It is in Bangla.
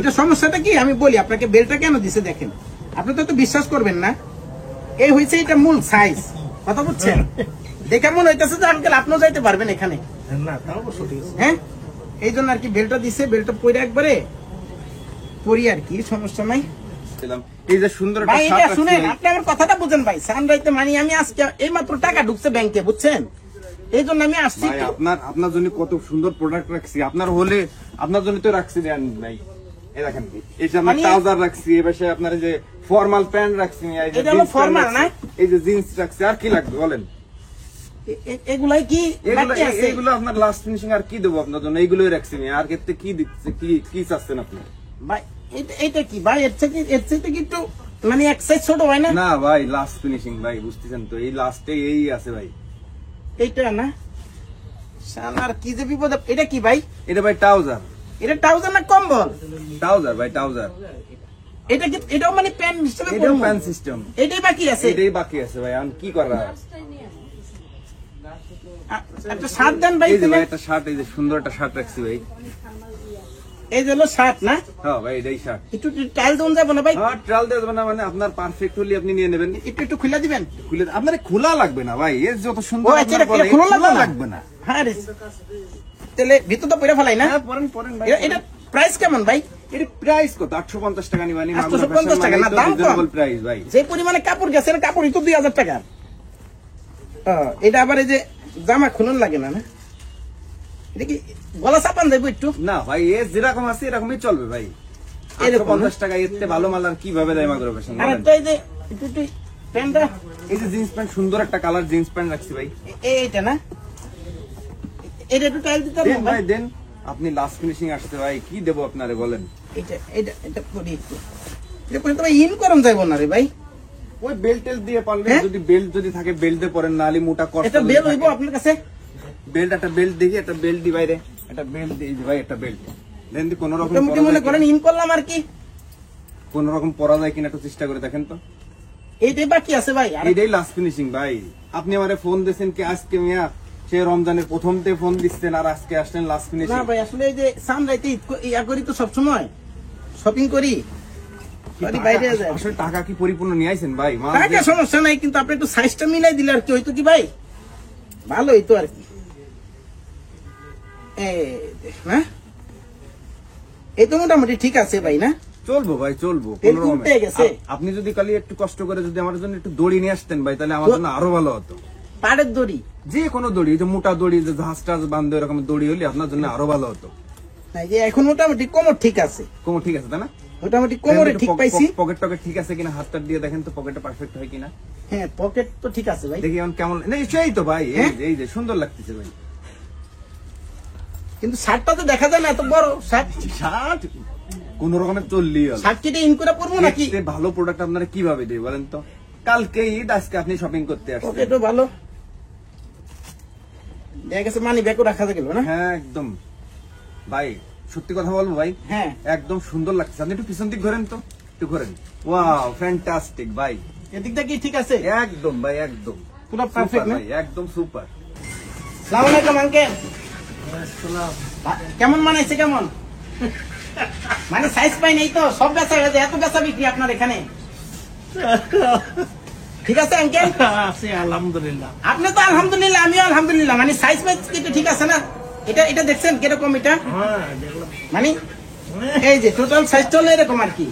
এটা সমস্যাটা কি আমি বলি আপনাকে, বেলটা কেন দিছে দেখেন, আপনি তো বিশ্বাস করবেন না। এই হয়েছে এটা মূল সাইজ, কথা বুঝছেন? দেখে মনে হইতেছে যে আঙ্কেল আপনিও যাইতে পারবেন এখানে, হ্যাঁ এই জন্য আর কি বেলটা দিছে। বেলটা পরে একবারে পরি আর কি, সমস্যা নাই। এই যে সুন্দর ভাই এটা শুনেন, আপনি আমার কথাটা বুঝেন ভাই। সানরাইতে মানে আমি আজকে এই মাত্র টাকা ঢুকছে ব্যাংকে, বুঝছেন? এই জন্য আমি আসছি। আপনার জন্য কত সুন্দর প্রোডাক্ট রাখছি, আপনার হলে আপনার জন্য তো রাখছি ভাই। এই দেখেন, এই যে আমরা ট্রাউজার রাখছি, এই পাশে আপনার যে ফর্মাল প্যান্ট রাখছি, এটা হলো ফর্মাল না, এই যে জিন্স রাখছি। আর কি লাগবে বলেন? এগুলাই কি এগুলো আপনার লাস্ট ফিনিশিং। আর কি দেবো আপনার জন্য? এইগুলোই রাখছি। আর ক্ষেত্রে কি দিচ্ছে, কি চাচ্ছেন আপনি ভাই? এটা কি ভাই, এর থেকে কি একটু মানে এক সাইজ ছোট হয় না? না ভাই, লাস্ট ফিনিশিং ভাই, বুঝতেছেন তো? এই লাস্টে এই আছে ভাই, এইটা না শালার কি যে বিপদ। এটা কি ভাই? এটা ভাই ট্রাউজার। এটা ট্রাউজার না কম্বল? ট্রাউজার ভাই, ট্রাউজার। এটা কি, এটাও মানে প্যান্ট সিস্টেমে? এটাও প্যান্ট সিস্টেম। এটাই বাকি আছে? এটাই বাকি আছে ভাই। আমি কি করা? একটা শার্ট দেন ভাই। এই যে ভাই একটা শার্ট, এই যে সুন্দর একটা শার্ট রাখছি ভাই। এই যে হলো শার্ট না? হ্যাঁ ভাই, এটাই শার্ট। একটু ট্রায়াল দেন যাবে না ভাই? হ্যাঁ, ট্রায়াল দেওয়া যাবে না মানে আপনার পারফেক্ট হলে আপনি নিয়ে নেবেন। একটু খুলে দিবেন। খুলে আপনার খোলা লাগবে না ভাই, এর যত সুন্দর খোলা লাগবে না। হ্যাঁ রে, তাহলে ভিতর তো পরে ফেলাই না? পরেন ভাই। এটা প্রাইস কেমন ভাই? এর প্রাইস কত? 850 টাকা নিবানি। 850 টাকা না, দাম কম প্রাইস ভাই। যে পরিমাণে কাপড় গেছে, কাপড়ই তো 2000 টাকা। এটা আবার এই যে জামা খুলন লাগে না? না এটা কি গলা চাপান যাইব একটু? না ভাই, এ যেরকম আছে এরকমই চলবে ভাই। 850 টাকা এতে ভালো মাল আর কিভাবে দেয় মাগরো ফ্যাশন? আর তো এই যে একটু প্যান্টটা, এই যে জিন্স প্যান্ট, সুন্দর একটা কালার জিন্স প্যান্ট রাখছি ভাই। এইটা না? এটা একটু টাইল দিতে দেন ভাই, দেন। আপনি লাস্ট ফিনিশিং আসছে ভাই, কি দেব আপনারে বলেন? এটা করি একটু। এটা পরে তো ইন করম যাইব না রে ভাই। ওই বেল্ট দিয়ে পারলে, যদি বেল্ট যদি থাকে বেল্ট দিয়ে পরেন, না হলে মোটা কষ্ট। এটা বেল হইব আপনার কাছে? বেল্ট, একটা বেল্ট দেখি, একটা বেল্ট দি বাইরে, একটা বেল্ট দিই ভাই, একটা বেল্ট দেন। দি কোন রকম মনে করেন ইন করলাম আর কি, কোন রকম পরা যায় কিনা একটু চেষ্টা করে দেখেন তো। এইটাই বাকি আছে ভাই। এইটাই লাস্ট ফিনিশিং ভাই। আপনি আমারে ফোন দিয়েছেন কি আজকে মিয়া? সে রমজানের প্রথমতে ফোন দিচ্ছেন আর আজকে আসলেন লাস্ট ফিনিশিং। না ভাই, আসলে এই যে সানরাইতে ইয়া করি তো, সবসময় শপিং করি, বাইরে যায়। আসলে টাকা কি পরিপূর্ণ নিয়ে আইছেন ভাই? টাকা সমস্যা নাই, কিন্তু আপনি একটু সাইজটা মিলাই দিলে আর কি হইতো কি ভাই, ভালো হইতো আর কি। এই তো মোটামুটি ঠিক আছে ভাই না? চলবো ভাই, চলবো। আপনি যদি কালি একটু কষ্ট করে যদি আমার জন্য একটু দড়ি নিয়ে আসতেন ভাই, তাহলে আমার জন্য আরো ভালো হতো। পাড়ের দড়ি? যে কোনো দড়ি, যে মোটা দড়ি, যে জাহাজ টাজ বান্ধব এরকম দড়ি হলে আপনার জন্য আরো ভালো হতো। এখন মোটামুটি কোমর ঠিক আছে? কোমর ঠিক আছে তাই না? মোটামুটি কোমরে ঠিক পাইছি। পকেট টকেট ঠিক আছে কিনা হাতটা দিয়ে দেখেন তো, পকেটটা পারফেক্ট হয় কিনা। হ্যাঁ, পকেট তো ঠিক আছে ভাই। দেখি এখন কেমন। না সেই তো ভাই, এই যে সুন্দর লাগতেছে ভাই। কিন্তু শার্টটা তো দেখা যায় না, এত বড় শার্ট। শার্ট কোন রকমের চললি শার্ট কেটে ইন করে পরবো নাকি? ভালো প্রোডাক্ট আপনারা কিভাবে দেয় বলেন তো? কালকে ঈদ, আজকে আপনি শপিং করতে আসছেন। পকেটও ভালো দেখা গেছে, মানি ব্যাগও রাখা গেল না? হ্যাঁ একদম ভাই, সত্যি কথা বলবো ভাই, হ্যাঁ একদম সুন্দর লাগছে। আপনি একটু পিছন দিক ঘোরেন তো, একটু ঘোরেন। ওয়াও, ফ্যান্টাস্টিক ভাই। এদিকটা কি ঠিক আছে? একদম ভাই, একদম পুরো পারফেক্ট না? একদম সুপার। আসসালামু আলাইকুম আঙ্কেল। কেমন মানাইছে? কেমন মানে সাইজ পাই নাই তো? সব বেচা হয়ে যায়, এত বেচা বিক্রি আপনার এখানে? ঠিক আছে আঙ্কেল? আছে আলহামদুলিল্লাহ। আপনি তো আলহামদুলিল্লাহ, আমিও আলহামদুলিল্লাহ। মানে সাইজ পাইজ ঠিক আছে না? এটা দেখছেন কিরকম? এটা মানে এই যে টোটাল সাইজ চলে এরকম আর কি।